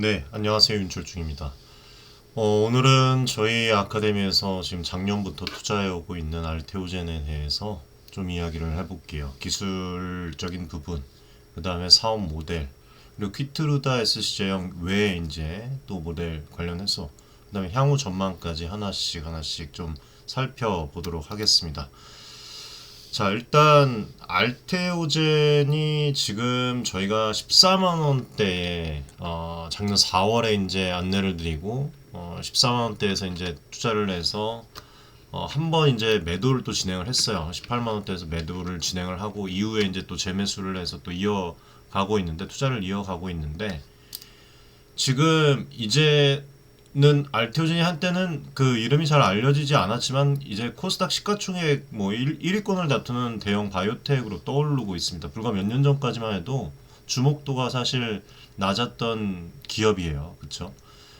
네, 안녕하세요. 윤철중입니다. 오늘은 저희 아카데미에서 지금 작년부터 투자해 오고 있는 알테오젠에 대해서 좀 이야기를 해볼게요. 기술적인 부분, 그 다음에 사업 모델, 그리고 퀴트루다 SC제형 외에 이제 또 모델 관련해서, 그 다음에 향후 전망까지 하나씩 좀 살펴보도록 하겠습니다. 자, 일단 알테오젠이 지금 저희가 14만 원대에 작년 4월에 이제 안내를 드리고 14만 원대에서 이제 투자를 해서 한 번 이제 매도를 또 진행을 했어요. 18만 원대에서 매도를 진행을 하고 이후에 이제 또 재매수를 해서 또 이어가고 있는데 투자를 이어가고 있는데 지금 이제는 알테오젠이 한때는 그 이름이 잘 알려지지 않았지만 이제 코스닥 시가총액 뭐 1위권을 다투는 대형 바이오텍으로 떠오르고 있습니다. 불과 몇 년 전까지만 해도 주목도가 사실 낮았던 기업이에요. 그쵸?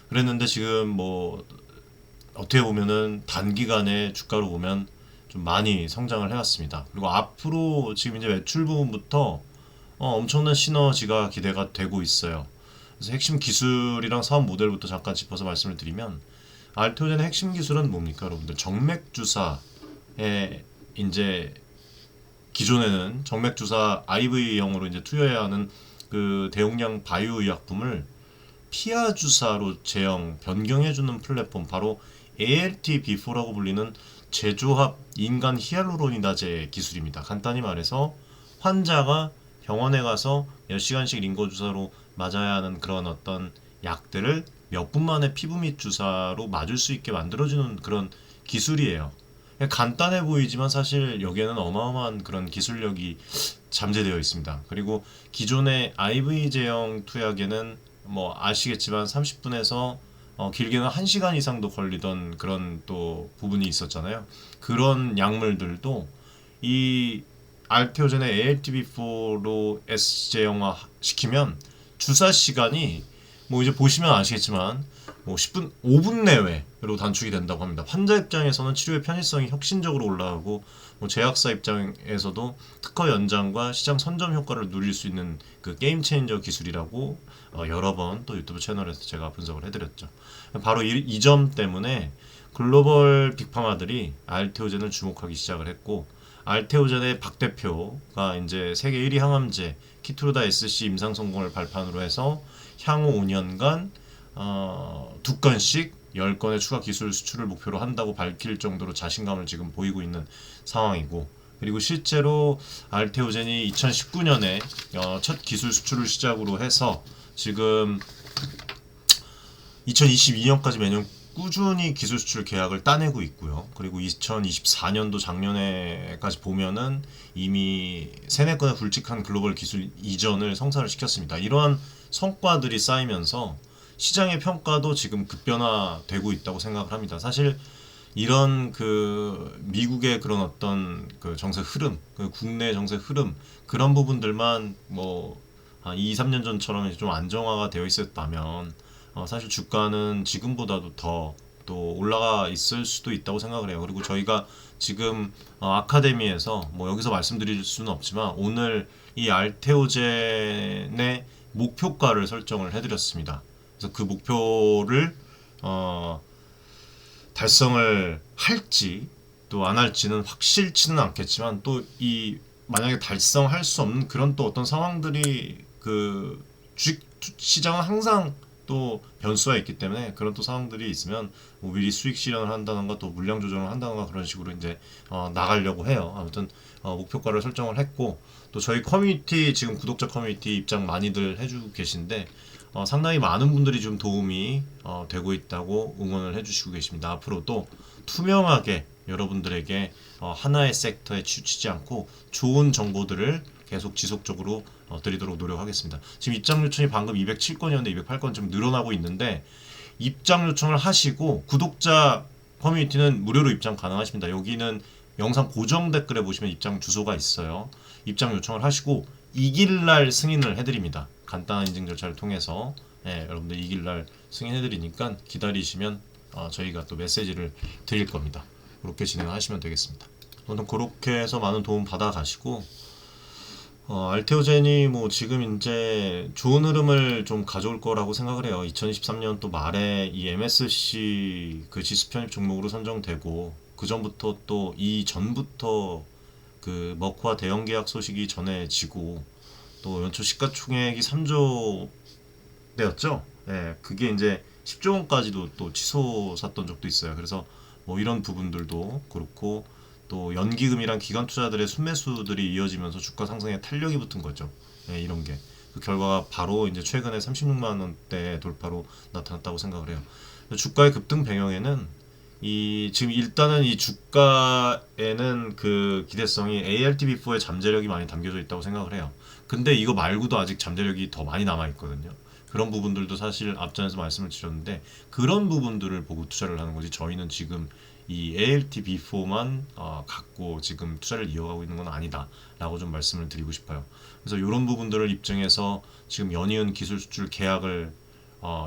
그랬는데 지금 뭐 어떻게 보면은 단기간에 주가로 보면 좀 많이 성장을 해왔습니다. 그리고 앞으로 지금 이제 매출 부분부터 엄청난 시너지가 기대가 되고 있어요. 그래서 핵심 기술이랑 사업 모델부터 잠깐 짚어서 말씀을 드리면 알테오젠의 핵심 기술은 뭡니까, 여러분들? 정맥 주사에 이제 기존에는 정맥 주사 IV형으로 이제 투여해야 하는 그 대용량 바이오 의약품을 피하 주사로 제형 변경해주는 플랫폼, 바로 ALT-B4라고 불리는 제조합 인간 히알루로니다제 기술입니다. 간단히 말해서 환자가 병원에 가서 몇 시간씩 링거 주사로 맞아야 하는 그런 어떤 약들을 몇 분 만에 피부 및 주사로 맞을 수 있게 만들어주는 그런 기술이에요. 간단해 보이지만 사실 여기에는 어마어마한 그런 기술력이 잠재되어 있습니다. 그리고 기존의 IV 제형 투약에는 뭐 아시겠지만 30분에서 길게는 1시간 이상도 걸리던 그런 또 부분이 있었잖아요. 그런 약물들도 이 알테오젠의 ALTB4로 S제형화 시키면 주사 시간이 뭐 이제 보시면 아시겠지만 뭐 10분, 5분 내외로 단축이 된다고 합니다. 환자 입장에서는 치료의 편의성이 혁신적으로 올라가고 뭐 제약사 입장에서도 특허 연장과 시장 선점 효과를 누릴 수 있는 그 게임 체인저 기술이라고 여러 번 또 유튜브 채널에서 제가 분석을 해드렸죠. 바로 이 점 때문에 글로벌 빅파마들이 알테오젠을 주목하기 시작을 했고, 알테오젠의 박 대표가 이제 세계 1위 항암제 키트루다 SC 임상 성공을 발판으로 해서 향후 5년간 2건씩 10건의 추가 기술 수출을 목표로 한다고 밝힐 정도로 자신감을 지금 보이고 있는 상황이고, 그리고 실제로 알테오젠이 2019년에 첫 기술 수출을 시작으로 해서 지금 2022년까지 매년 꾸준히 기술 수출 계약을 따내고 있고요. 그리고 2024년도 작년에까지 보면은 이미 3~4건의 굵직한 글로벌 기술 이전을 성사를 시켰습니다. 이러한 성과들이 쌓이면서 시장의 평가도 지금 급변화되고 있다고 생각을 합니다. 사실 이런 그 미국의 그런 어떤 그 정세 흐름, 그 국내 정세 흐름, 그런 부분들만 뭐 한 2, 3년 전처럼 좀 안정화가 되어 있었다면 사실 주가는 지금보다도 더 또 올라가 있을 수도 있다고 생각을 해요. 그리고 저희가 지금 아카데미에서 뭐 여기서 말씀드릴 수는 없지만 오늘 이 알테오젠의 목표가를 설정을 해드렸습니다. 그래서 그 목표를 달성을 할지 또 안 할지는 확실치는 않겠지만, 또 이 만약에 달성할 수 없는 그런 또 어떤 상황들이 그 주식 시장은 항상 또 변수가 있기 때문에 그런 또 상황들이 있으면 뭐 미리 수익 실현을 한다던가 또 물량 조정을 한다던가 그런 식으로 이제 나가려고 해요. 아무튼 목표가를 설정을 했고, 또 저희 커뮤니티 지금 구독자 커뮤니티 입장 많이들 해주고 계신데 상당히 많은 분들이 좀 도움이 되고 있다고 응원을 해주시고 계십니다. 앞으로도 투명하게 여러분들에게 하나의 섹터에 치우치지 않고 좋은 정보들을 계속 지속적으로 드리도록 노력하겠습니다. 지금 입장 요청이 방금 207건이었는데 208건 좀 늘어나고 있는데, 입장 요청을 하시고 구독자 커뮤니티는 무료로 입장 가능하십니다. 여기는 영상 고정 댓글에 보시면 입장 주소가 있어요. 입장 요청을 하시고 이길날 승인을 해드립니다. 간단한 인증 절차를 통해서 여러분들 이길날 승인해드리니까 기다리시면 저희가 또 메시지를 드릴 겁니다. 그렇게 진행하시면 되겠습니다. 오늘 그렇게 해서 많은 도움 받아 가시고 알테오젠이 뭐 지금 이제 좋은 흐름을 좀 가져올 거라고 생각을 해요. 2023년 또 말에 이 MSC 그 지수 편입 종목으로 선정되고 그 전부터 또 이 전부터 그 머크와 대형 계약 소식이 전해지고 또 연초 시가총액이 3조 대였죠. 예, 그게 이제 10조 원까지도 또 치솟았던 적도 있어요. 그래서 뭐 이런 부분들도 그렇고 또 연기금이랑 기관 투자들의 순매수들이 이어지면서 주가 상승에 탄력이 붙은 거죠. 예, 이런 게. 그 결과가 바로 이제 최근에 36만 원대 돌파로 나타났다고 생각을 해요. 주가의 급등 배경에는 이 지금 일단은 이 주가에는 그 기대성이 ALTB4의 잠재력이 많이 담겨져 있다고 생각을 해요. 근데 이거 말고도 아직 잠재력이 더 많이 남아 있거든요. 그런 부분들도 사실 앞전에서 말씀을 드렸는데 그런 부분들을 보고 투자를 하는 거지 저희는 지금 이 ALTB4만 갖고 지금 투자를 이어가고 있는 건 아니다라고 좀 말씀을 드리고 싶어요. 그래서 이런 부분들을 입증해서 지금 연이은 기술 수출 계약을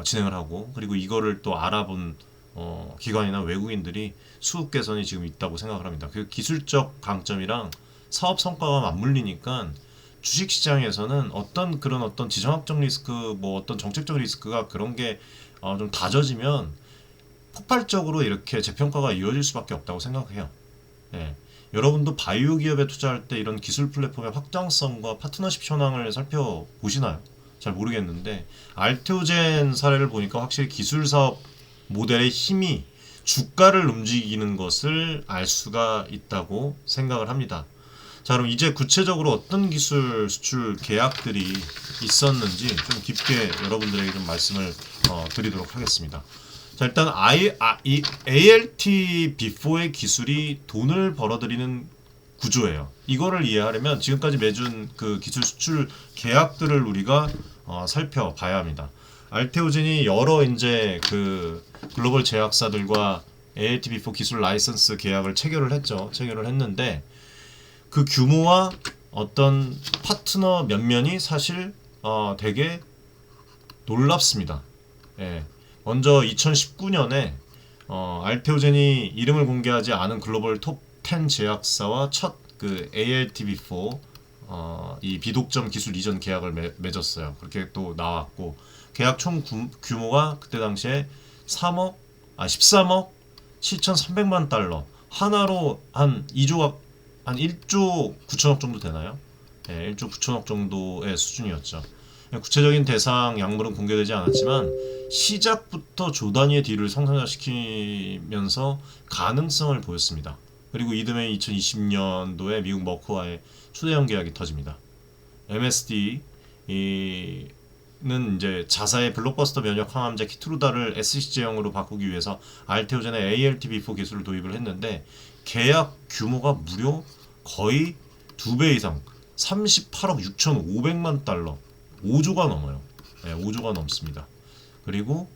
진행을 하고 그리고 이거를 또 알아본 기관이나 외국인들이 수급 개선이 지금 있다고 생각을 합니다. 그 기술적 강점이랑 사업 성과가 맞물리니까 주식 시장에서는 어떤 지정학적 리스크, 뭐 어떤 정책적 리스크가 그런 게 좀 다져지면 폭발적으로 이렇게 재평가가 이루어질 수밖에 없다고 생각해요. 예. 여러분도 바이오 기업에 투자할 때 이런 기술 플랫폼의 확장성과 파트너십 현황을 살펴보시나요? 잘 모르겠는데 알테오젠 사례를 보니까 확실히 기술 사업 모델의 힘이 주가를 움직이는 것을 알 수가 있다고 생각을 합니다. 자, 그럼 이제 구체적으로 어떤 기술 수출 계약들이 있었는지 좀 깊게 여러분들에게 좀 말씀을 드리도록 하겠습니다. 자, 일단 이 ALT-B4의 기술이 돈을 벌어들이는 구조예요. 이거를 이해하려면 지금까지 맺은 그 기술 수출 계약들을 우리가 살펴봐야 합니다. 알테오젠이 여러 이제 그 글로벌 제약사들과 ALT-B4 기술 라이선스 계약을 체결을 했죠. 체결을 했는데 그 규모와 어떤 파트너 면면이 사실 되게 놀랍습니다. 예. 먼저 2019년에 알테오젠이 이름을 공개하지 않은 글로벌 톱 10 제약사와 첫 그 ALTB4 이 비독점 기술 이전 계약을 맺었어요. 그렇게 또 나왔고 계약 총 규모가 그때 당시에 13억 7,300만 달러 하나로 한 2조가 한 1조 9천억 정도 되나요? 네, 1조 9천억 정도의 수준이었죠. 구체적인 대상 약물은 공개되지 않았지만 시작부터 조 단위의 딜을 성장시키면서 가능성을 보였습니다. 그리고 이듬해 2020년도에 미국 머크와의 초대형 계약이 터집니다. MSD 는 이제 자사의 블록버스터 면역 항암제 키트루다를 SC제형으로 바꾸기 위해서 알테오젠의 ALTB4 기술을 도입을 했는데 계약 규모가 무려 거의 2배 이상 38억 6,500만 달러 5조가 넘어요. 네, 5조가 넘습니다. 그리고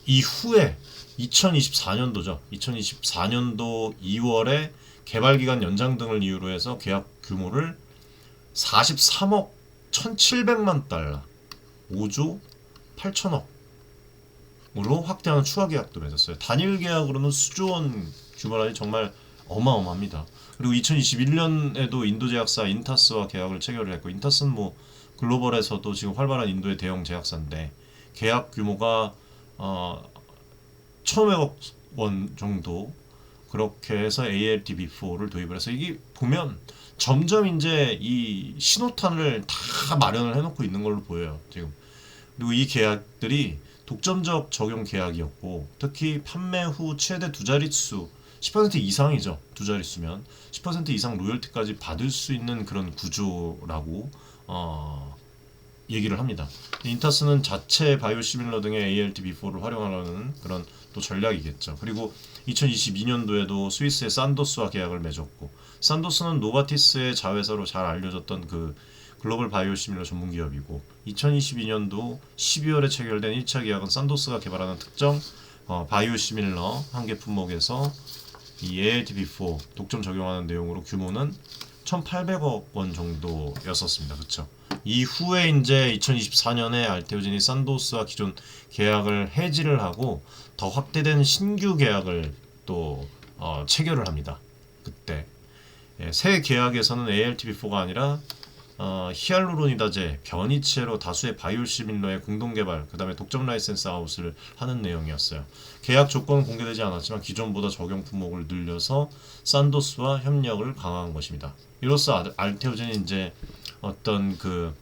이후에 2024년도죠. 2024년도 2월에 개발기간 연장 등을 이유로 해서 계약 규모를 43억 1,700만 달러 5조 8천억으로 확대하는 추가 계약도 맺었어요. 단일 계약으로는 수조원 규모라니 정말 어마어마합니다. 그리고 2021년에도 인도 제약사 인타스와 계약을 체결을 했고 인타스는 뭐 글로벌에서도 지금 활발한 인도의 대형 제약사인데 계약 규모가 1,500억 원 정도 그렇게 해서 ALTB4를 도입을 해서 이게 보면 점점 이제 이 신호탄을 다 마련을 해놓고 있는 걸로 보여요 지금. 그리고 이 계약들이 독점적 적용 계약이었고 특히 판매 후 최대 두 자릿수 10% 이상이죠. 두 자릿수면 10% 이상 로열티까지 받을 수 있는 그런 구조라고 얘기를 합니다. 인타스는 자체 바이오시밀러 등의 ALTB4를 활용하려는 그런 또 전략이겠죠. 그리고 2022년도에도 스위스의 산도스와 계약을 맺었고 산도스는 노바티스의 자회사로 잘 알려졌던 그 글로벌 바이오시밀러 전문 기업이고 2022년도 12월에 체결된 1차 계약은 산도스가 개발하는 특정 바이오시밀러 한 개 품목에서 이 ALTB4 독점 적용하는 내용으로 규모는 1,800억 원 정도였었습니다. 그렇죠? 이후에 이제 2024년에 알테오젠이 산도스와 기존 계약을 해지를 하고 더 확대된 신규 계약을 또 체결을 합니다. 그때 새 계약에서는 ALT-B4가 아니라 히알루로니다제, 변이체로 다수의 바이오시밀러의 공동개발, 그 다음에 독점 라이센스 아웃을 하는 내용이었어요. 계약 조건은 공개되지 않았지만 기존보다 적용 품목을 늘려서 산도스와 협력을 강화한 것입니다. 이로써 알테오젠이 이제 어떤 그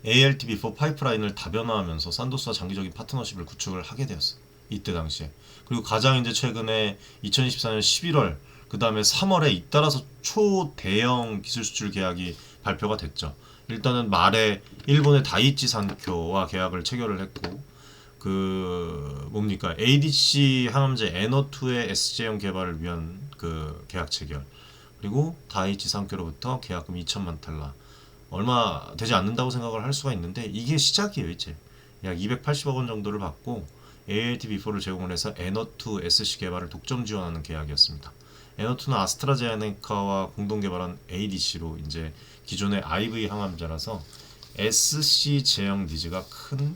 ALT-B4 파이프라인을 다변화하면서 산도스와 장기적인 파트너십을 구축을 하게 되었어요. 이때 당시에. 그리고 가장 이제 최근에 2024년 11월 그 다음에 3월에 잇따라서 초대형 기술 수출 계약이 발표가 됐죠. 일단은 말에 일본의 다이치 산쿄와 계약을 체결을 했고, 그 뭡니까 ADC 항암제 N02의 SJ형 개발을 위한 그 계약 체결, 그리고 다이치 산쿄로부터 계약금 2천만 달러, 얼마 되지 않는다고 생각을 할 수가 있는데 이게 시작이에요. 이제 약 280억 원 정도를 받고 ALT-B4를 제공을 해서 N02 SC 개발을 독점 지원하는 계약이었습니다. N02는 아스트라제네카와 공동 개발한 ADC로 이제 기존의 IV 항암제라서 SC 제형 니즈가 큰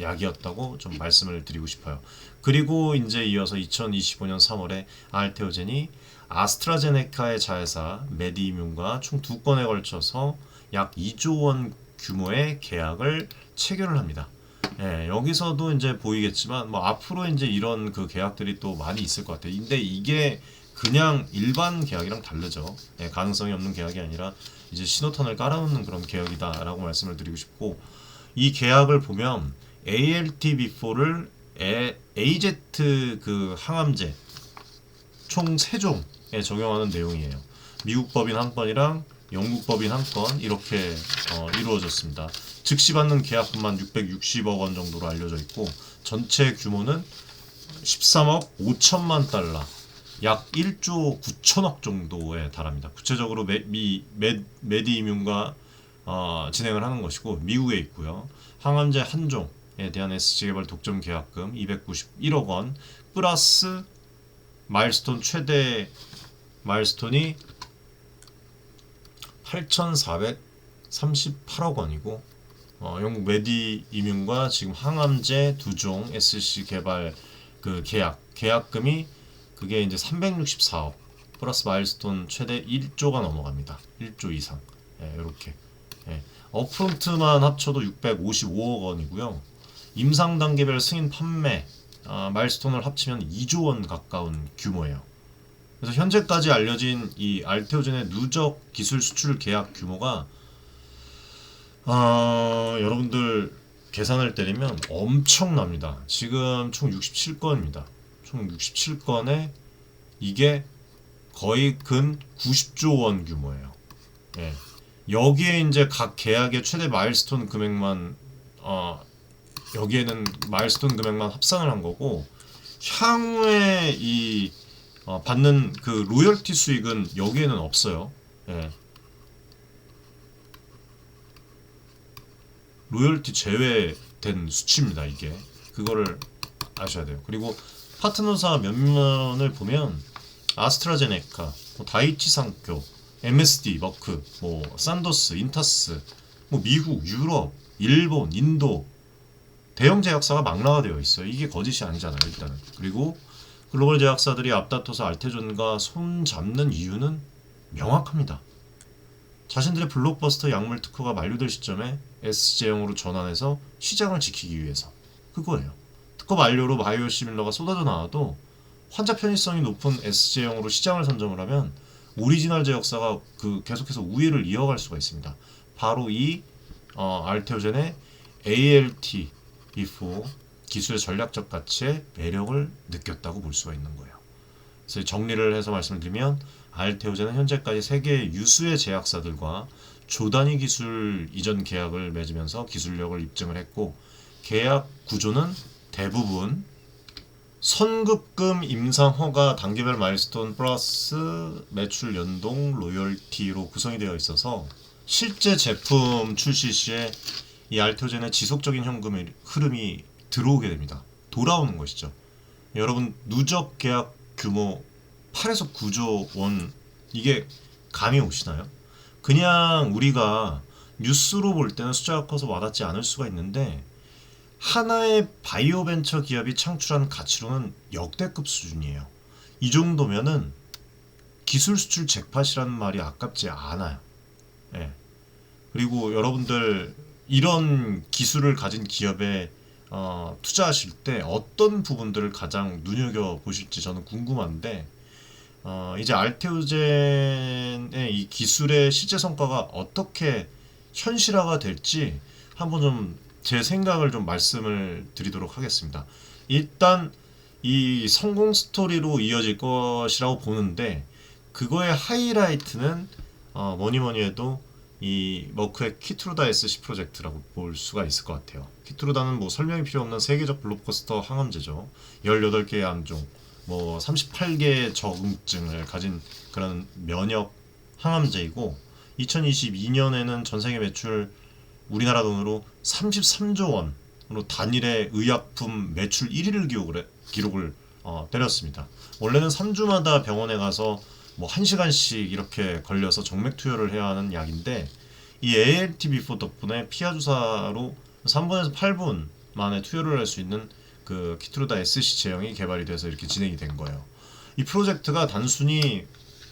약이었다고 좀 말씀을 드리고 싶어요. 그리고 이제 이어서 2025년 3월에 알테오젠이 아스트라제네카의 자회사 메디이뮨과 총 2건에 걸쳐서 약 2조 원 규모의 계약을 체결을 합니다. 여기서도 이제 보이겠지만 뭐 앞으로 이제 이런 그 계약들이 또 많이 있을 것 같아요. 근데 이게 그냥 일반 계약이랑 다르죠. 가능성이 없는 계약이 아니라 이제 신호탄을 깔아놓는 그런 계약이다라고 말씀을 드리고 싶고, 이 계약을 보면 ALT-B4를 AZ 그 항암제 총 3종에 적용하는 내용이에요. 미국 법인 한 건이랑 영국 법인 한 건 이렇게 이루어졌습니다. 즉시 받는 계약금만 660억 원 정도로 알려져 있고, 전체 규모는 13억 5천만 달러, 약 1조 9천억 정도에 달합니다. 구체적으로 메디이뮨과 진행을 하는 것이고, 미국에 있고요. 항암제 한 종에 대한 SC 개발 독점 계약금 291억 원 플러스 마일스톤 최대 마일스톤이 8,438억 원이고, 영국 메디이뮨과 지금 항암제 2종 SC 개발 그 계약금이 그게 이제 364억 플러스 마일스톤 최대 1조가 넘어갑니다. 1조 이상. 이렇게. 업프론트만 합쳐도 655억 원이고요. 임상 단계별 승인 판매 마일스톤을 합치면 2조 원 가까운 규모예요. 그래서 현재까지 알려진 이 알테오젠의 누적 기술 수출 계약 규모가 여러분들 계산을 때리면 엄청납니다. 지금 총 67건입니다. 총 67건에 이게 거의 근 90조 원 규모예요. 여기에 이제 각 계약의 최대 마일스톤 금액만 여기에는 마일스톤 금액만 합산을 한 거고, 향후에 이 받는 그 로열티 수익은 여기에는 없어요. 로열티 제외된 수치입니다. 이게 그거를 아셔야 돼요. 그리고 파트너사 면면을 보면 아스트라제네카, 다이치 산쿄, MSD, 머크, 산도스, 인타스, 미국, 유럽, 일본, 인도 대형 제약사가 망라가 되어 있어요. 이게 거짓이 아니잖아요. 일단은. 그리고 글로벌 제약사들이 앞다퉈서 알테오젠과 손 잡는 이유는 명확합니다. 자신들의 블록버스터 약물 특허가 만료될 시점에 SJ형으로 전환해서 시장을 지키기 위해서, 그거예요. 특허 만료로 바이오시밀러가 쏟아져 나와도 환자 편의성이 높은 SJ형으로 시장을 선점을 하면 오리지널 제약사가 계속해서 우위를 이어갈 수가 있습니다. 바로 이 알테오젠의 ALT-B4 기술의 전략적 가치의 매력을 느꼈다고 볼 수가 있는 거예요. 그래서 정리를 해서 말씀드리면, 알테오젠은 현재까지 세계 유수의 제약사들과 조단위 기술 이전 계약을 맺으면서 기술력을 입증을 했고, 계약 구조는 대부분 선급금, 임상 허가, 단계별 마일스톤 플러스 매출 연동, 로열티로 구성이 되어 있어서 실제 제품 출시 시에 이 알테오젠의 지속적인 현금 흐름이 들어오게 됩니다. 돌아오는 것이죠. 여러분, 누적 계약 규모 8에서 9조 원, 이게 감이 오시나요? 그냥 우리가 뉴스로 볼 때는 숫자가 커서 와닿지 않을 수가 있는데, 하나의 바이오 벤처 기업이 창출한 가치로는 역대급 수준이에요. 이 정도면은 기술 수출 잭팟이라는 말이 아깝지 않아요. 예. 그리고 여러분들 이런 기술을 가진 기업에 투자하실 때 어떤 부분들을 가장 눈여겨 보실지 저는 궁금한데, 이제 알테오젠의 이 기술의 실제 성과가 어떻게 현실화가 될지 한번 좀 제 생각을 좀 말씀을 드리도록 하겠습니다. 일단 이 성공 스토리로 이어질 것이라고 보는데, 그거의 하이라이트는 뭐니 뭐니 해도 이 머크의 키트루다 SC 프로젝트라고 볼 수가 있을 것 같아요. 키트루다는 뭐 설명이 필요 없는 세계적 블록버스터 항암제죠. 18개의 암종, 뭐 38개의 적응증을 가진 그런 면역 항암제이고, 2022년에는 전 세계 매출 우리나라 돈으로 33조 원으로 단일의 의약품 매출 1위를 기록을 때렸습니다. 원래는 3주마다 병원에 가서 뭐 1시간씩 이렇게 걸려서 정맥 투여를 해야 하는 약인데, 이 ALT-B4 덕분에 피하 주사로 3분에서 8분 만에 투여를 할 수 있는 그 키트루다 SC 제형이 개발이 돼서 이렇게 진행이 된 거예요. 이 프로젝트가 단순히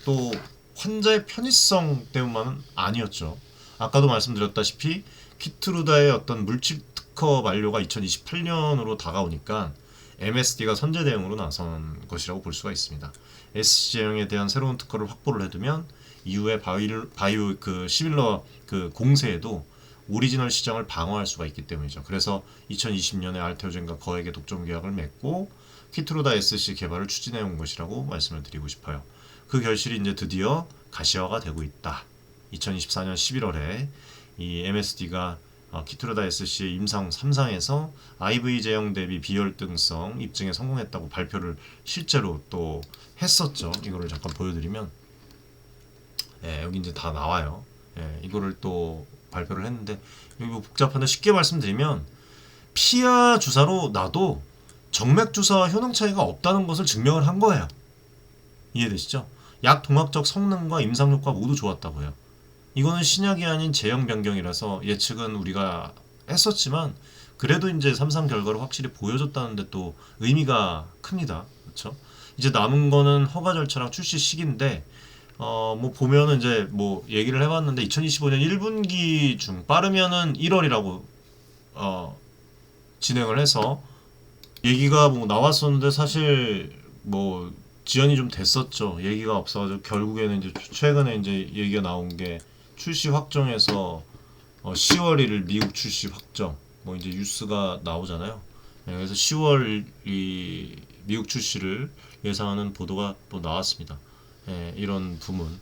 또 환자의 편의성 때문만은 아니었죠. 아까도 말씀드렸다시피 키트루다의 어떤 물질 특허 만료가 2028년으로 다가오니까 MSD가 선제 대응으로 나선 것이라고 볼 수가 있습니다. SC 제형에 대한 새로운 특허를 확보를 해두면 이후에 바이오 그 시밀러 그 공세에도 오리지널 시장을 방어할 수가 있기 때문이죠. 그래서 2020년에 알테오젠과 거액의 독점 계약을 맺고 키트루다 SC 개발을 추진해 온 것이라고 말씀을 드리고 싶어요. 그 결실이 이제 드디어 가시화가 되고 있다. 2024년 11월에 이 MSD가 키트루다 SC의 임상 3상에서 IV 제형 대비 비혈등성 입증에 성공했다고 발표를 실제로 또 했었죠. 이거를 잠깐 보여드리면, 여기 이제 다 나와요. 이거를 또 발표를 했는데, 여기 뭐 복잡한데 쉽게 말씀드리면 피하 주사로 나도 정맥 주사와 효능 차이가 없다는 것을 증명을 한 거예요. 이해되시죠? 약 동학적 성능과 임상 효과 모두 좋았다고 해요. 이거는 신약이 아닌 제형 변경이라서 예측은 우리가 했었지만, 그래도 이제 3상 결과를 확실히 보여줬다는데 또 의미가 큽니다. 그렇죠? 이제 남은 거는 허가 절차랑 출시 시기인데, 뭐 보면은 이제 뭐 얘기를 해봤는데 2025년 1분기 중 빠르면은 1월이라고 진행을 해서 얘기가 뭐 나왔었는데, 사실 뭐 지연이 좀 됐었죠. 얘기가 없어가지고 결국에는 이제 최근에 이제 얘기가 나온 게 출시 확정해서 10월 1일 미국 출시 확정, 뭐 이제 뉴스가 나오잖아요. 그래서 10월 이 미국 출시를 예상하는 보도가 또 나왔습니다. 이런 부분.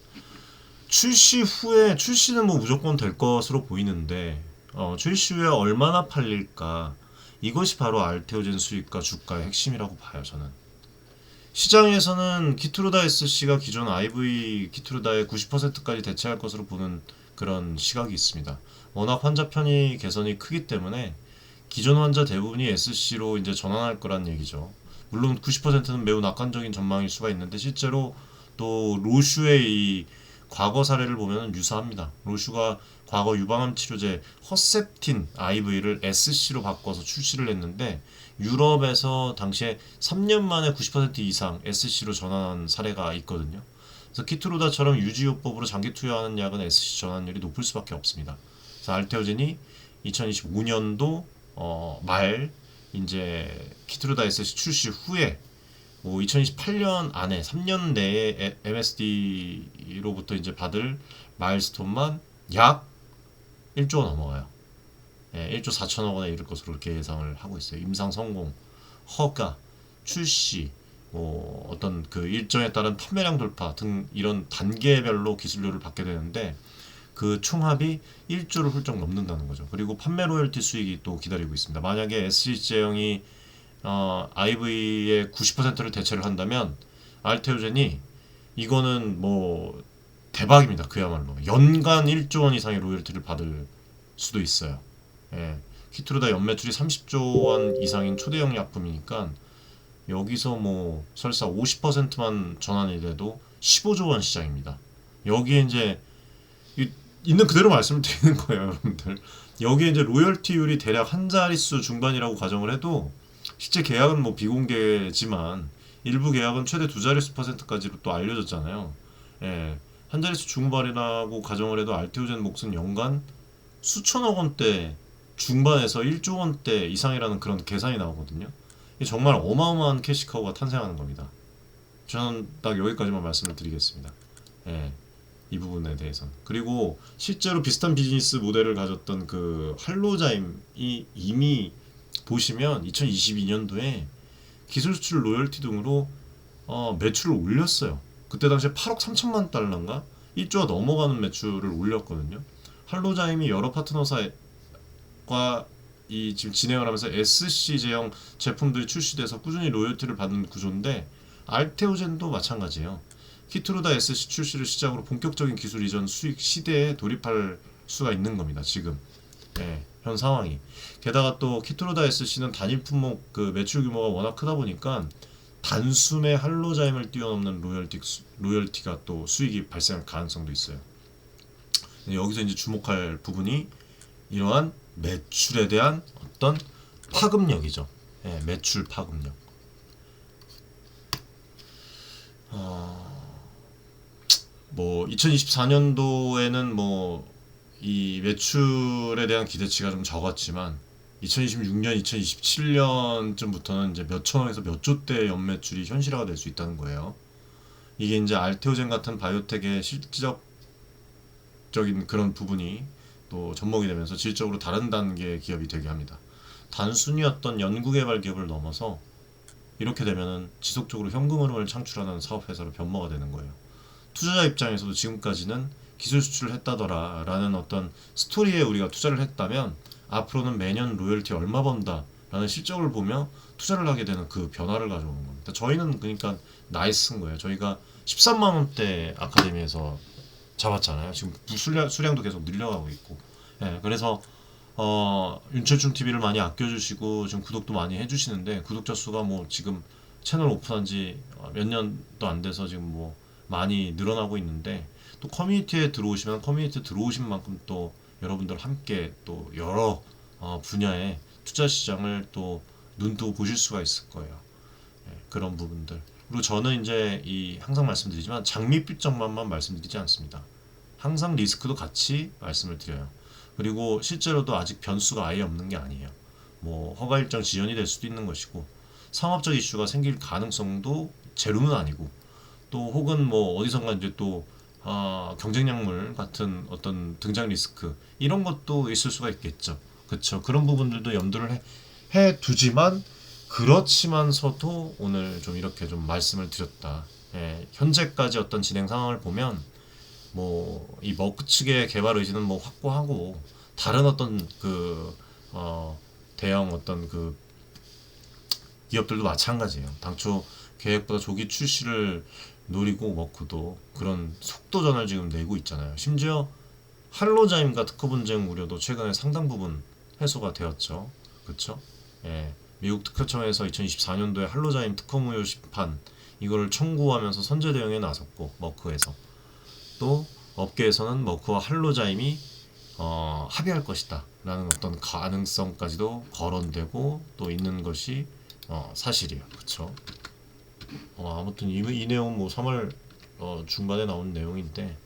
출시 후에, 출시는 뭐 무조건 될 것으로 보이는데, 출시 후에 얼마나 팔릴까, 이것이 바로 알테오젠 수익과 주가의 핵심이라고 봐요, 저는. 시장에서는 키트루다 SC가 기존 IV 키트루다의 90%까지 대체할 것으로 보는 그런 시각이 있습니다. 워낙 환자 편의 개선이 크기 때문에 기존 환자 대부분이 SC로 이제 전환할 거란 얘기죠. 물론 90%는 매우 낙관적인 전망일 수가 있는데, 실제로 또 로슈의 이 과거 사례를 보면 유사합니다. 로슈가 과거 유방암 치료제 허셉틴 IV를 SC로 바꿔서 출시를 했는데, 유럽에서 당시에 3년 만에 90% 이상 SC로 전환한 사례가 있거든요. 그래서 키트루다처럼 유지요법으로 장기 투여하는 약은 SC 전환율이 높을 수밖에 없습니다. 그래서 알테오젠이 2025년도 말 이제 키트루다 SC 출시 후에 뭐 2028년 안에 3년 내에 MSD로부터 이제 받을 마일스톤만 약 1조 넘어가요. 1조 4천억 원에 이를 것으로 이렇게 예상을 하고 있어요. 임상 성공, 허가, 출시, 뭐 어떤 그 일정에 따른 판매량 돌파 등 이런 단계별로 기술료를 받게 되는데, 그 총합이 1조를 훌쩍 넘는다는 거죠. 그리고 판매 로열티 수익이 또 기다리고 있습니다. 만약에 SC 제형이 IV의 90%를 대체를 한다면 알테오젠이 이거는 뭐 대박입니다. 그야말로 연간 1조 원 이상의 로열티를 받을 수도 있어요. 키트루다 연매출이 30조 원 이상인 초대형 약품이니까 여기서 뭐 설사 50%만 전환이 돼도 15조 원 시장입니다. 여기에 이제 있는 그대로 말씀을 드리는 거예요, 여러분들. 여기에 이제 로열티율이 대략 한 자릿수 중반이라고 가정을 해도, 실제 계약은 뭐 비공개지만 일부 계약은 최대 두 자릿수 %까지로 또 알려졌잖아요. 예, 한 자릿수 중반이라고 가정을 해도 알테오젠 몫은 연간 수천억 원대 중반에서 1조 원대 이상이라는 그런 계산이 나오거든요. 이게 정말 어마어마한 캐시카우가 탄생하는 겁니다. 저는 딱 여기까지만 말씀을 드리겠습니다. 예, 이 부분에 대해서는. 그리고 실제로 비슷한 비즈니스 모델을 가졌던 그 할로자임이 이미 보시면 2022년도에 기술 수출 로열티 등으로 매출을 올렸어요. 그때 당시에 8억 3천만 달러인가 1조가 넘어가는 매출을 올렸거든요. 할로자임이 여러 파트너사과 이 지금 진행을 하면서 SC 제형 제품들이 출시돼서 꾸준히 로열티를 받는 구조인데 알테오젠도 마찬가지예요. 키트루다 SC 출시를 시작으로 본격적인 기술 이전 수익 시대에 돌입할 수가 있는 겁니다. 지금 현 상황이. 게다가 또 키트루다 SC는 단일 품목 그 매출 규모가 워낙 크다 보니까 단숨에 할로자임을 뛰어넘는 로열티가 또 수익이 발생할 가능성도 있어요. 여기서 이제 주목할 부분이 이러한 매출에 대한 어떤 파급력이죠. 매출 파급력. 뭐 2024년도에는 뭐 이 매출에 대한 기대치가 좀 적었지만 2026년, 2027년쯤부터는 이제 몇 천억에서 몇 조대 연매출이 현실화가 될 수 있다는 거예요. 이게 이제 알테오젠 같은 바이오텍의 실질적인 그런 부분이 또 접목이 되면서 질적으로 다른 단계의 기업이 되게 합니다. 단순히 어떤 연구개발 기업을 넘어서 이렇게 되면은 지속적으로 현금 흐름을 창출하는 사업회사로 변모가 되는 거예요. 투자자 입장에서도 지금까지는 기술 수출을 했다더라 라는 어떤 스토리에 우리가 투자를 했다면 앞으로는 매년 로열티 얼마 번다 라는 실적을 보며 투자를 하게 되는 그 변화를 가져오는 겁니다. 저희는 그러니까 나이스인 거예요. 저희가 13만원대 아카데미에서 잡았잖아요. 지금 수량도 계속 늘려가고 있고. 그래서 윤철중 TV를 많이 아껴주시고 지금 구독도 많이 해주시는데 구독자 수가 뭐 지금 채널 오픈한 지 몇 년도 안 돼서 지금 뭐 많이 늘어나고 있는데 또 커뮤니티에 들어오시면 커뮤니티 들어오신 만큼 또 여러분들 함께 또 여러 분야의 투자 시장을 또 눈뜨고 보실 수가 있을 거예요. 그런 부분들. 그리고 저는 이제 이 항상 말씀드리지만 장밋빛 정만만 말씀드리지 않습니다. 항상 리스크도 같이 말씀을 드려요. 그리고 실제로도 아직 변수가 아예 없는 게 아니에요. 뭐 허가 일정 지연이 될 수도 있는 것이고 상업적 이슈가 생길 가능성도 제로는 아니고 또 혹은 뭐 어디선가 이제 또 경쟁약물 같은 어떤 등장 리스크 이런 것도 있을 수가 있겠죠. 그렇죠. 그런 부분들도 염두를 해 두지만 그렇지만서도 오늘 좀 이렇게 좀 말씀을 드렸다. 현재까지 어떤 진행 상황을 보면 뭐 이 머크 측의 개발 의지는 뭐 확고하고 다른 어떤 그 대형 어떤 그 기업들도 마찬가지예요. 당초 계획보다 조기 출시를 노리고 머크도 그런 속도전을 지금 내고 있잖아요. 심지어 할로자임과 특허 분쟁 우려도 최근에 상당 부분 해소가 되었죠. 그렇죠? 미국 특허청에서 2024년도에 할로자임 특허 무효 심판 이거를 청구하면서 선제 대응에 나섰고 머크에서 또 업계에서는 머크와 할로자임이 합의할 것이다 라는 어떤 가능성까지도 거론되고 또 있는 것이 사실이에요. 그렇죠? 아무튼 이 내용 뭐 3월 중반에 나온 내용인데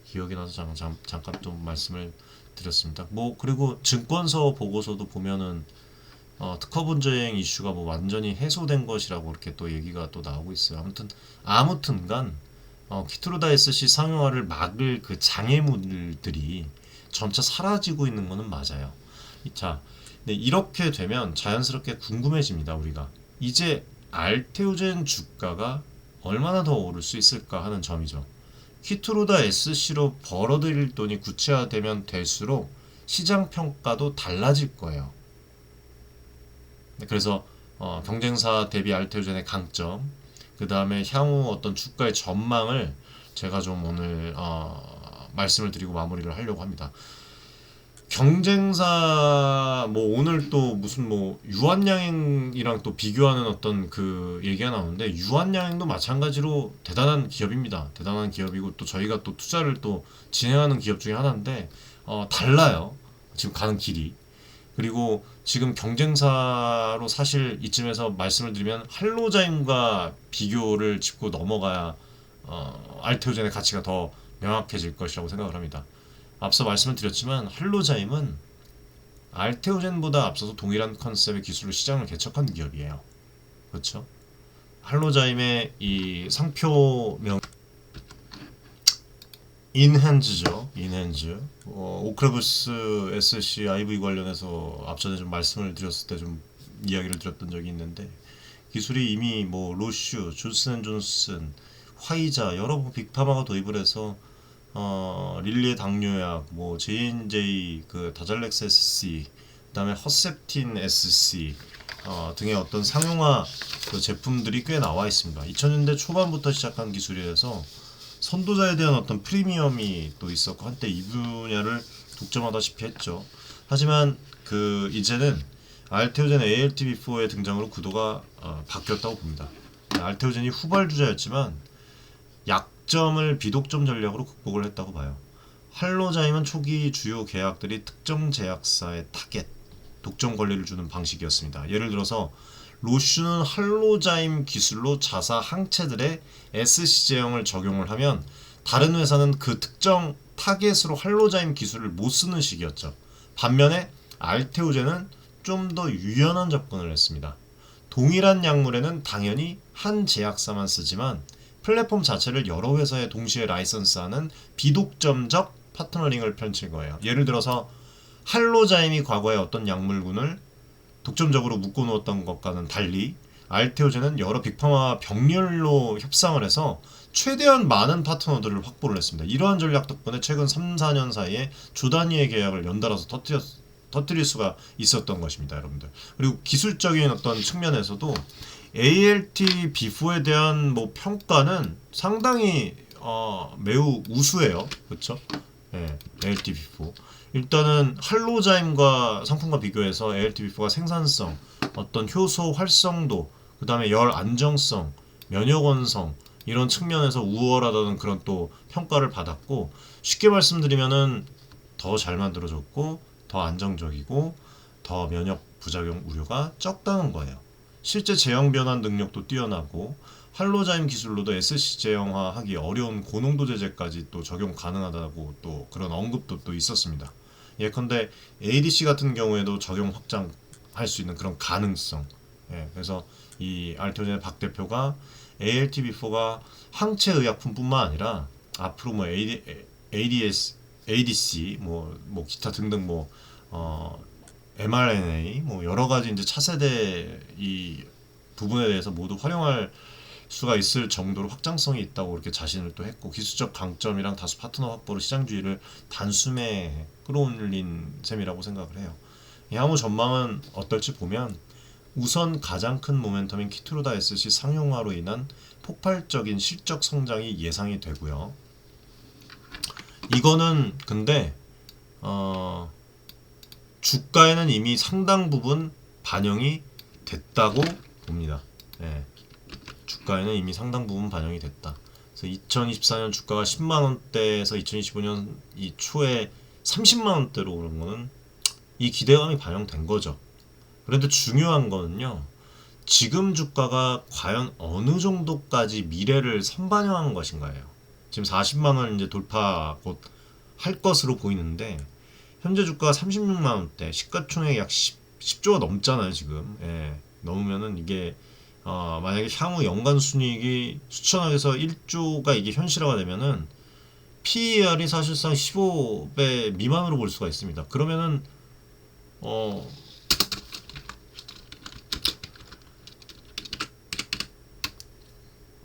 기억이 나서 잠깐 좀 말씀을 드렸습니다. 뭐 그리고 증권서 보고서도 보면은 특허 분쟁 이슈가 뭐 완전히 해소된 것이라고 이렇게 또 얘기가 또 나오고 있어요. 아무튼간 키트루다 SC 상용화를 막을 그 장애물들이 점차 사라지고 있는 거는 맞아요. 자, 네, 이렇게 되면 자연스럽게 궁금해집니다. 우리가 이제 알테오젠 주가가 얼마나 더 오를 수 있을까 하는 점이죠. 키트루다 SC로 벌어들일 돈이 구체화되면 될수록 시장 평가도 달라질 거예요. 그래서 경쟁사 대비 알테오젠의 강점, 그 다음에 향후 어떤 주가의 전망을 제가 좀 오늘 말씀을 드리고 마무리를 하려고 합니다. 경쟁사 뭐 오늘 또 무슨 뭐 유한양행이랑 또 비교하는 어떤 그 얘기가 나오는데 유한양행도 마찬가지로 대단한 기업입니다. 대단한 기업이고 또 저희가 또 투자를 또 진행하는 기업 중에 하나인데 달라요. 지금 가는 길이. 그리고 지금 경쟁사로 사실 이쯤에서 말씀을 드리면 할로자임과 비교를 짚고 넘어가야 알테오젠의 가치가 더 명확해질 것이라고 생각을 합니다. 앞서 말씀을 드렸지만 할로자임은 알테오젠보다 앞서서 동일한 컨셉의 기술로 시장을 개척한 기업이에요. 그렇죠? 할로자임의 이 상표명 인핸즈죠. 인핸즈. 오크레브스 SC IV 관련해서 앞전에 좀 말씀을 드렸을 때 좀 이야기를 드렸던 적이 있는데 기술이 이미 뭐 로슈, 존슨앤존슨, 화이자 여러 빅파마가 도입을 해서 릴리의 당뇨약, 뭐 J&J 그 다잘렉스 SC, 그다음에 허셉틴 SC 등의 어떤 상용화 그 제품들이 꽤 나와 있습니다. 2000년대 초반부터 시작한 기술이라서 선도자에 대한 어떤 프리미엄이 또 있었고 한때 이 분야를 독점하다시피 했죠. 하지만 그 이제는 알테오젠 ALT-B4의 등장으로 구도가 바뀌었다고 봅니다. 알테오젠이 후발주자였지만 약점을 비독점 전략으로 극복을 했다고 봐요. 할로자임은 초기 주요 계약들이 특정 제약사의 타겟, 독점 권리를 주는 방식이었습니다. 예를 들어서 로슈는 할로자임 기술로 자사 항체들의 SC 제형을 적용을 하면 다른 회사는 그 특정 타겟으로 할로자임 기술을 못 쓰는 식이었죠. 반면에 알테오젠은 좀 더 유연한 접근을 했습니다. 동일한 약물에는 당연히 한 제약사만 쓰지만 플랫폼 자체를 여러 회사에 동시에 라이선스하는 비독점적 파트너링을 펼친 거예요. 예를 들어서 할로자임이 과거에 어떤 약물군을 독점적으로 묶어놓았던 것과는 달리 알테오젠은 여러 빅파마와 병렬로 협상을 해서 최대한 많은 파트너들을 확보를 했습니다. 이러한 전략 덕분에 최근 3, 4년 사이에 주 단위의 계약을 연달아서 터뜨릴 수가 있었던 것입니다, 여러분들. 그리고 기술적인 어떤 측면에서도 ALT-B4에 대한 뭐 평가는 상당히 매우 우수해요, 그렇죠? 네, ALT-B4. 일단은 할로자임과 상품과 비교해서 ALT-B4가 생산성, 어떤 효소 활성도, 그 다음에 열 안정성, 면역 원성 이런 측면에서 우월하다는 그런 또 평가를 받았고 쉽게 말씀드리면은 더 잘 만들어졌고 더 안정적이고 더 면역 부작용 우려가 적다는 거예요. 실제 제형 변환 능력도 뛰어나고 할로자임 기술로도 SC 제형화하기 어려운 고농도 제제까지 또 적용 가능하다고 또 그런 언급도 또 있었습니다. 예컨대 ADC 같은 경우에도 적용 확장할 수 있는 그런 가능성. 그래서 이 알테오젠의 박 대표가 ALT-B4가 항체 의약품뿐만 아니라 앞으로 뭐 ADC 뭐 기타 등등 mRNA 뭐 여러 가지 이제 차세대 이 부분에 대해서 모두 활용할 수가 있을 정도로 확장성이 있다고 이렇게 자신을 또 했고 기술적 강점이랑 다수 파트너 확보로 시장 주의를 단숨에 끌어올린 셈이라고 생각을 해요. 향후 전망은 어떨지 보면 우선 가장 큰 모멘텀인 키트루다 SC 상용화로 인한 폭발적인 실적 성장이 예상이 되고요. 이거는 근데 주가에는 이미 상당 부분 반영이 됐다고 봅니다. 주가에는 이미 상당 부분 반영이 됐다. 그래서 2024년 주가가 10만 원대에서 2025년 이 초에 30만 원대로 오른 거는 이 기대감이 반영된 거죠. 그런데 중요한 거는요. 지금 주가가 과연 어느 정도까지 미래를 선반영한 것인가예요. 지금 40만 원 이제 돌파 곧 할 것으로 보이는데 현재 주가가 36만 원대, 시가총액 약 10조가 넘잖아요, 지금. 넘으면은 이게 만약에 향후 연간 순이익이 수천억에서 1조가 이게 현실화가 되면은 PER이 사실상 15배 미만으로 볼 수가 있습니다. 그러면은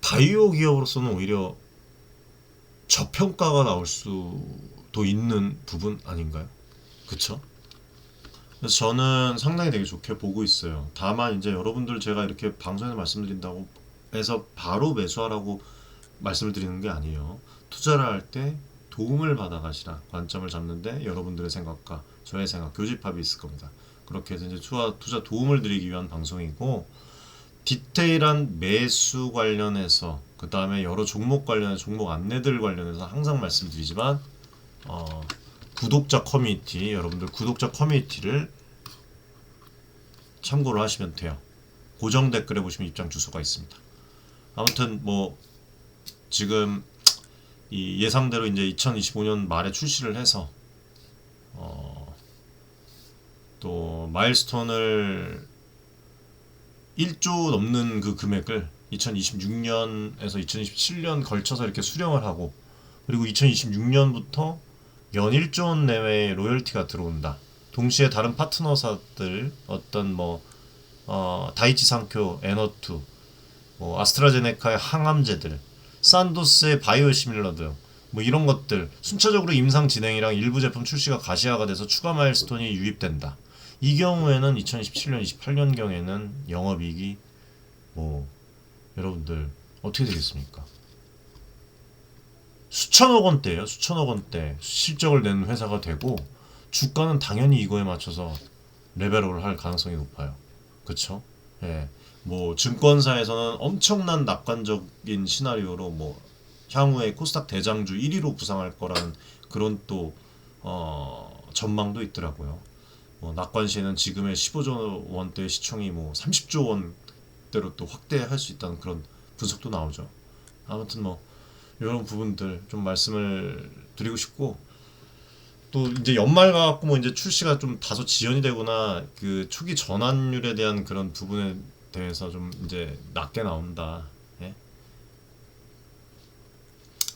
바이오 기업으로서는 오히려 저평가가 나올 수도 있는 부분 아닌가요? 그쵸? 그래서 저는 상당히 되게 좋게 보고 있어요. 다만 이제 여러분들 제가 이렇게 방송에서 말씀드린다고 해서 바로 매수하라고 말씀을 드리는 게 아니에요. 투자를 할 때 도움을 받아 가시라 관점을 잡는데 여러분들의 생각과 저의 생각 교집합이 있을 겁니다. 그렇게 해서 이제 투자 도움을 드리기 위한 방송이고 디테일한 매수 관련해서 그 다음에 여러 종목 관련해서 종목 안내들 관련해서 항상 말씀드리지만 구독자 커뮤니티 여러분들 구독자 커뮤니티를 참고를 하시면 돼요. 고정 댓글에 보시면 입장 주소가 있습니다. 아무튼 뭐 지금 이 예상대로 이제 2025년 말에 출시를 해서 또 마일스톤을 1조 넘는 그 금액을 2026년에서 2027년 걸쳐서 이렇게 수령을 하고, 그리고 2026년부터 연 1조 원 내외의 로열티가 들어온다. 동시에 다른 파트너사들 어떤 뭐 다이치 상쿄, 에너투, 뭐 아스트라제네카의 항암제들, 산도스의 바이오시밀러 등 뭐 이런 것들 순차적으로 임상 진행이랑 일부 제품 출시가 가시화가 돼서 추가 마일스톤이 유입된다. 이 경우에는 2027년, 28년경에는 영업이익이 뭐 여러분들 어떻게 되겠습니까? 수천억 원대예요. 수천억 원대 실적을 내는 회사가 되고, 주가는 당연히 이거에 맞춰서 레벨업을 할 가능성이 높아요. 그쵸? 예. 뭐 증권사에서는 엄청난 낙관적인 시나리오로 뭐 향후에 코스닥 대장주 1위로 부상할 거라는 그런 또 전망도 있더라고요. 뭐 낙관 시에는 지금의 15조 원대 시총이 뭐 30조 원대로 또 확대할 수 있다는 그런 분석도 나오죠. 아무튼 뭐 이런 부분들 좀 말씀을 드리고 싶고, 또 이제 연말 가갖고 뭐 이제 출시가 좀 다소 지연이 되거나 그 초기 전환율에 대한 그런 부분에 대해서 좀 이제 낮게 나온다. 예?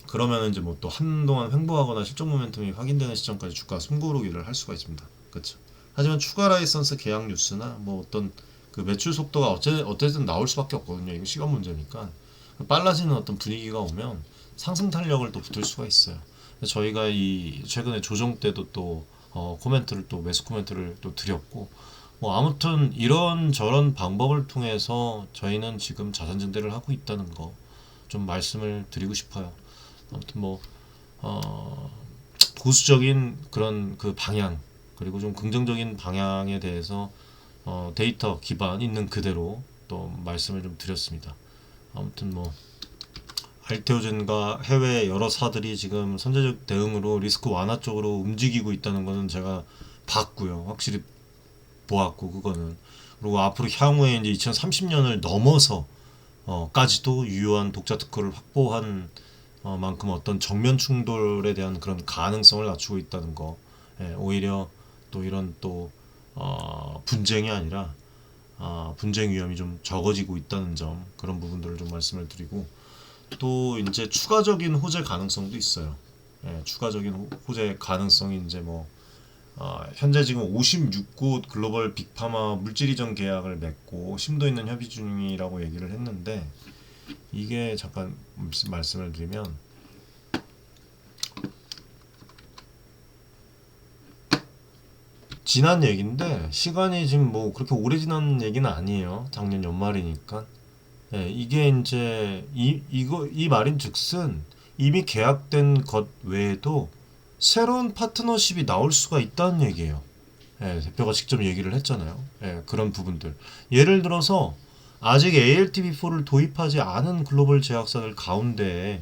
그러면 이제 뭐 또 한동안 횡보하거나 실적 모멘텀이 확인되는 시점까지 주가 숨고르기를 할 수가 있습니다. 그렇죠. 하지만 추가 라이선스 계약 뉴스나 뭐 어떤 그 매출 속도가 어쨌든 나올 수밖에 없거든요. 이거 시간 문제니까. 빨라지는 어떤 분위기가 오면 상승 탄력을 또 붙을 수가 있어요. 저희가 이 최근에 조정 때도 또 코멘트를 또 매수 코멘트를 또 드렸고, 뭐 아무튼 이런 저런 방법을 통해서 저희는 지금 자산 증대를 하고 있다는 거 좀 말씀을 드리고 싶어요. 아무튼 뭐 보수적인 그런 그 방향, 그리고 좀 긍정적인 방향에 대해서 데이터 기반 있는 그대로 또 말씀을 좀 드렸습니다. 아무튼 뭐 알테오젠과 해외 여러 사들이 지금 선제적 대응으로 리스크 완화 쪽으로 움직이고 있다는 거는 제가 봤고요. 확실히 보았고, 그거는. 그리고 앞으로 향후에 이제 2030년을 넘어서 까지도 유효한 독자 특허를 확보한 만큼 어떤 정면 충돌에 대한 그런 가능성을 낮추고 있다는 거. 예, 오히려 또 이런 또 분쟁이 아니라 분쟁 위험이 좀 적어지고 있다는 점, 그런 부분들을 좀 말씀을 드리고, 또 이제 추가적인 호재 가능성도 있어요. 예, 추가적인 호재 가능성이 이제 뭐 현재 지금 56곳 글로벌 빅파마 물질 이전 계약을 맺고 심도 있는 협의 중이라고 얘기를 했는데, 이게 잠깐 말씀을 드리면 지난 얘기인데, 시간이 지금 뭐 그렇게 오래 지난 얘기는 아니에요. 작년 연말이니까. 예, 이게 이제 이 말인즉슨 이미 계약된 것 외에도 새로운 파트너십이 나올 수가 있다는 얘기예요. 예, 대표가 직접 얘기를 했잖아요. 예, 그런 부분들. 예를 들어서 아직 ALTV4를 도입하지 않은 글로벌 제약사들 가운데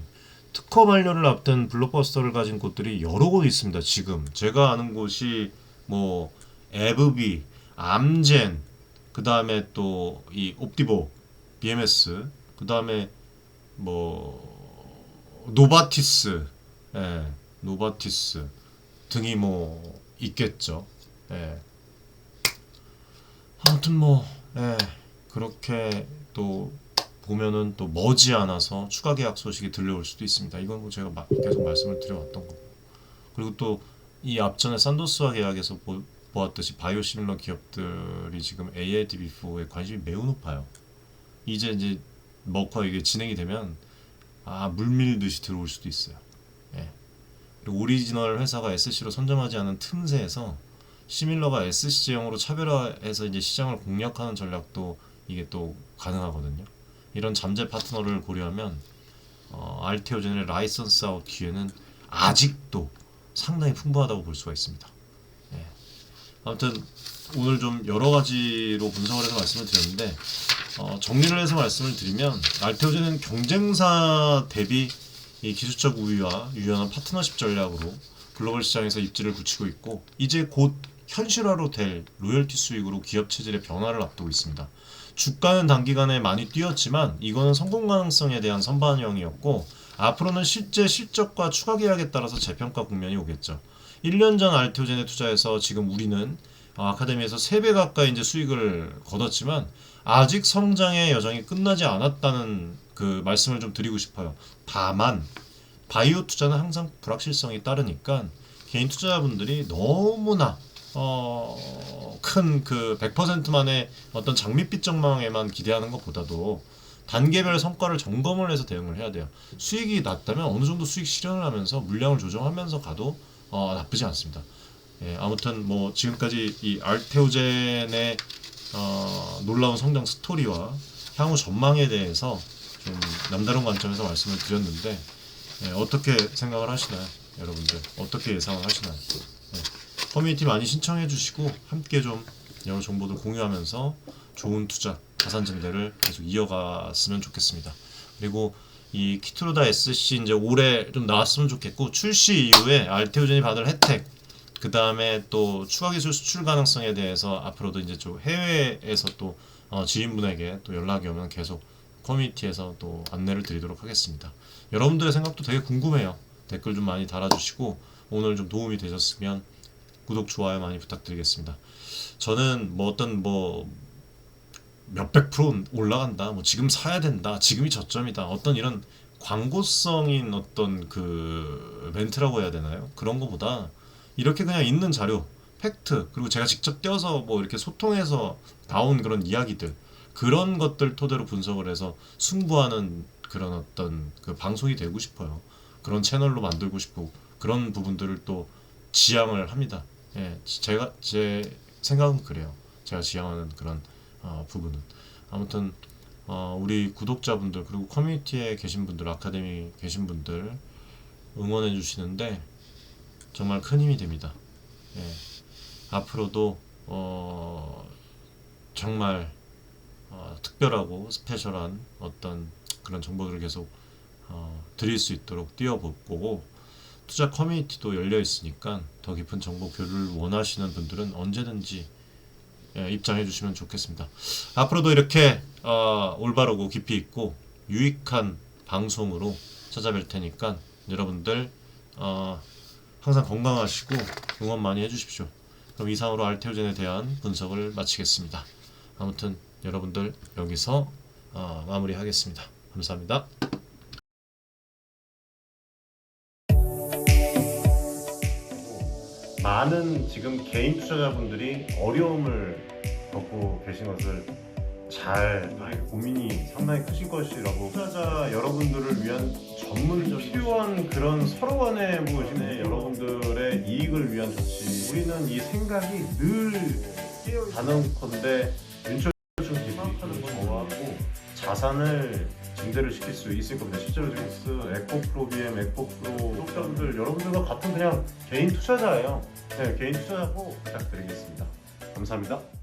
특허 만료를 앞둔 블록버스터를 가진 곳들이 여러 곳 있습니다. 지금 제가 아는 곳이 뭐 에브비, 암젠, 그 다음에 또 이 옵티보, BMS, 그 다음에 뭐 노바티스, 예, 노바티스 등이 뭐 있겠죠. 예. 아무튼 뭐 예, 그렇게 또 보면은 또 머지않아서 추가 계약 소식이 들려올 수도 있습니다. 이건 뭐 제가 계속 말씀을 드려왔던 거고, 그리고 또 이 앞전에 산도스와 계약에서 보았듯이 바이오시밀러 기업들이 지금 ALDB4에 관심이 매우 높아요. 이제 먹화 이게 진행이 되면 물밀듯이 들어올 수도 있어요. 예. 그리고 오리지널 회사가 SC로 선점하지 않은 틈새에서 시밀러가 SC제형으로 차별화해서 이제 시장을 공략하는 전략도 이게 또 가능하거든요. 이런 잠재 파트너를 고려하면 알테오젠의 라이선스 아웃 기회는 아직도 상당히 풍부하다고 볼 수가 있습니다. 예. 아무튼 오늘 좀 여러 가지로 분석을 해서 말씀을 드렸는데, 정리를 해서 말씀을 드리면 알테오젠은 경쟁사 대비 이 기술적 우위와 유연한 파트너십 전략으로 글로벌 시장에서 입지를 굳히고 있고, 이제 곧 현실화로 될 로열티 수익으로 기업 체질의 변화를 앞두고 있습니다. 주가는 단기간에 많이 뛰었지만 이거는 성공 가능성에 대한 선반영이었고, 앞으로는 실제 실적과 추가 계약에 따라서 재평가 국면이 오겠죠. 1년 전 알테오젠에 투자해서 지금 우리는 아카데미에서 3배 가까이 이제 수익을 거뒀지만 아직 성장의 여정이 끝나지 않았다는 그 말씀을 좀 드리고 싶어요. 다만 바이오 투자는 항상 불확실성이 따르니까 개인 투자자분들이 너무나 큰 그 100%만의 어떤 장밋빛 전망에만 기대하는 것보다도 단계별 성과를 점검을 해서 대응을 해야 돼요. 수익이 낮다면 어느 정도 수익 실현을 하면서 물량을 조정하면서 가도 나쁘지 않습니다. 예, 아무튼 뭐 지금까지 이 알테오젠의 놀라운 성장 스토리와 향후 전망에 대해서 좀 남다른 관점에서 말씀을 드렸는데 어떻게 생각을 하시나요? 여러분들 어떻게 예상을 하시나요? 커뮤니티 많이 신청해 주시고 함께 좀 여러 정보들 공유하면서 좋은 투자, 자산 증대를 계속 이어갔으면 좋겠습니다. 그리고 이 키트로다 SC 이제 올해 좀 나왔으면 좋겠고 출시 이후에 알테오젠이 받을 혜택, 그 다음에 또 추가 기술 수출 가능성에 대해서 앞으로도 이제 좀 해외에서 또 지인분에게 또 연락이 오면 계속 커뮤니티에서 또 안내를 드리도록 하겠습니다. 여러분들의 생각도 되게 궁금해요. 댓글 좀 많이 달아주시고 오늘 좀 도움이 되셨으면 구독, 좋아요 많이 부탁드리겠습니다. 저는 뭐 어떤 뭐 몇백 프로 올라간다, 뭐 지금 사야 된다, 지금이 저점이다, 어떤 이런 광고성인 어떤 그 멘트라고 해야 되나요? 그런 거보다 이렇게 그냥 있는 자료, 팩트, 그리고 제가 직접 떼어서 뭐 이렇게 소통해서 나온 그런 이야기들, 그런 것들 토대로 분석을 해서 승부하는 그런 어떤 그 방송이 되고 싶어요. 그런 채널로 만들고 싶고 그런 부분들을 또 지향을 합니다. 예, 제 생각은 그래요. 제가 지향하는 그런 부분은 아무튼 우리 구독자분들 그리고 커뮤니티에 계신 분들, 아카데미 계신 분들 응원해 주시는데 정말 큰 힘이 됩니다. 예, 앞으로도 정말 특별하고 스페셜한 어떤 그런 정보들을 계속 드릴 수 있도록 뛰어보고 투자 커뮤니티도 열려 있으니까 더 깊은 정보 교류를 원하시는 분들은 언제든지 입장해 주시면 좋겠습니다. 앞으로도 이렇게 올바르고 깊이 있고 유익한 방송으로 찾아뵐 테니까 여러분들 항상 건강하시고 응원 많이 해주십시오. 그럼 이상으로 알테오젠에 대한 분석을 마치겠습니다. 아무튼 여러분들 여기서 마무리하겠습니다. 감사합니다. 많은 지금 개인 투자자분들이 어려움을 겪고 계신 것을 잘 고민이 상당히 크실 것이라고, 투자자 여러분들을 위한 전문적인 필요한 그런 서로 간의 무엇이네 여러분들의 이익을 위한 조치, 우리는 이 생각이 늘 단언컨대 윤철중 기술하는 저하고 자산을 증대를 시킬 수 있을 겁니다. 실제로 지금 에코프로 BM, 에코프로 구독자분들 여러분들과 같은 그냥 개인 투자자예요. 네, 개인 투자자고 부탁드리겠습니다. 감사합니다.